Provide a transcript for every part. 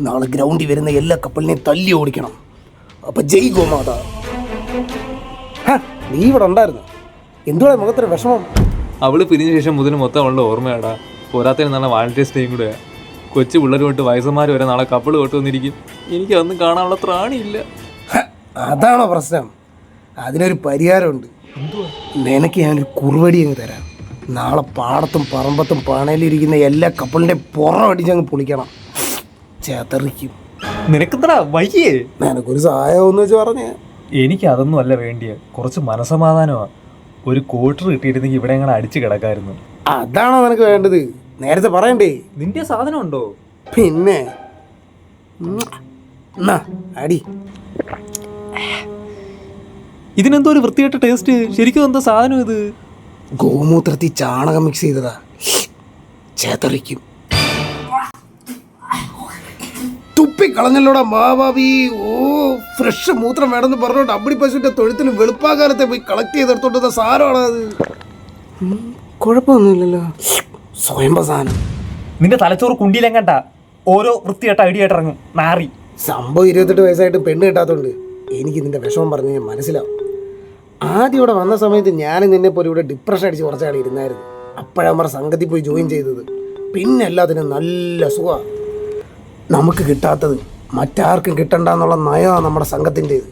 നാളെ ഗ്രൗണ്ടിൽ വരുന്ന എല്ലാ കപ്പലിനെയും തല്ലി ഓടിക്കണം. അപ്പൊ ജയ് ഗോമാത. നീ ഇവിടെ ഉണ്ടായിരുന്നു, എന്തുവാ മുഖത്തൊരു വിഷമം? അവള് പിരിഞ്ഞ ശേഷം മുതൽ മൊത്തം അവളുടെ ഓർമ്മയാടാ. പോരാത്തതിന് നാളെ വാലന്റൈൻസ് ഡേയും കൂടെ. കൊച്ചു പിള്ളേർ തൊട്ട് വയസ്സന്മാർ വരെ നാളെ കപ്പിൾ തൊട്ട് വന്നിരിക്കും. എനിക്ക് അതൊന്നും കാണാനുള്ള ത്രാണിയില്ല. അതാണോ പ്രശ്നം? അതിനൊരു പരിഹാരമുണ്ട്. നിനക്ക് ഞാനൊരു കുറുവടി അങ്ങ് തരാം. നാളെ പാടത്തും പറമ്പത്തും പാണയിലിരിക്കുന്ന എല്ലാ കപ്പലിൻ്റെ പുറം അടിച്ചങ്ങ് പൊളിക്കണം. ചേത്തറിക്കും. നിനക്കെന്താ വയ്യേ? നിനക്കൊരു സഹായം എന്ന് വെച്ച് പറഞ്ഞേ. എനിക്ക് അതൊന്നും അല്ല വേണ്ടിയ, കുറച്ച് മനസമാധാനമാണ്. ഒരു ക്വാർട്ടർ കിട്ടിയിരുന്നെങ്കിൽ ഇവിടെ അങ്ങനെ അടിച്ചു കിടക്കായിരുന്നു. അതാണോ നിനക്ക് വേണ്ടത്? നേരത്തെ പറയണ്ടേ? നിന്റെ സാധനം ഉണ്ടോ? പിന്നെ അടി. ഇതിനെന്തോ ഒരു വൃത്തിയായിട്ട ടേസ്റ്റ്. ശരിക്കും എന്താ സാധനം ഇത്? ഗോമൂത്രത്തിൽ ചാണകം മിക്സ് ചെയ്തതാ. ചേത്തറിക്കും. തുപ്പിക്കളഞ്ഞല്ലോടാ മാവാവി. ഓ, ഫ്രഷ് മൂത്രം വേണമെന്ന് പറഞ്ഞോണ്ട് അമ്പടി പശുവിന്റെ തൊഴുത്തിൽ വെളുപ്പാകാലത്തെ പോയി കളക്ട് ചെയ്തെടുത്തോണ്ട സാധനമാണ് അത്. കുഴപ്പമൊന്നുമില്ലല്ലോ. സ്വയംഭ സാധനം. നിന്റെ തലച്ചോറ് കുണ്ടിയിലെങ്ങണ്ട ഓരോ വൃത്തിയായിട്ട ഐഡിയായിട്ട് ഇറങ്ങും നാറി. സംഭവം 28 വയസ്സായിട്ട് പെണ്ണ് കിട്ടാത്തതുകൊണ്ട് എനിക്ക് നിന്റെ വിഷമം പറഞ്ഞ് ഞാൻ മനസ്സിലാവും. ആദ്യം ഇവിടെ വന്ന സമയത്ത് ഞാനും നിന്നെ പോലെ ഇവിടെ ഡിപ്രഷൻ അടിച്ച് കുറച്ചാൾ ഇരുന്നായിരുന്നു. അപ്പോഴമ്മ സംഘത്തിൽ പോയി ജോയിൻ ചെയ്തത്. പിന്നെ എല്ലാത്തിനും നല്ല സുഖമാണ്. നമുക്ക് കിട്ടാത്തത് മറ്റാർക്കും കിട്ടണ്ടെന്നുള്ള നയമാണ് നമ്മുടെ സംഘത്തിൻ്റെത്.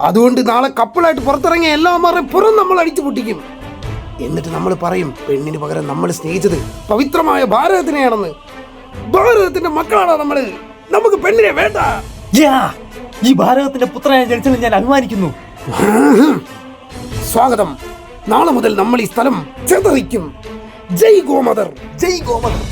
അതുകൊണ്ട് നാളെ കപ്പിളായിട്ട് പുറത്തിറങ്ങിയ എല്ലാവരുടെയും പുറം നമ്മൾ അടിച്ചു പൊട്ടിക്കും. എന്നിട്ട് നമ്മൾ പറയും, പെണ്ണിന് പകരം നമ്മൾ സ്നേഹിച്ചത് പവിത്രമായ ഭാരതത്തിനെയാണെന്ന്. ഭാരതത്തിന്റെ മക്കളാണ് നമ്മള്. നമുക്ക് പെണ്ണിനെ വേണ്ട. ഈ ഭാരതത്തിന്റെ പുത്രനായി ജനിച്ചതിൽ ഞാൻ അഭിമാനിക്കുന്നു. സ്വാഗതം. നാളെ മുതൽ നമ്മൾ ഈ സ്ഥലം ചെതറിക്കും. ജയ് ഗോമദർ, ജയ് ഗോമദർ.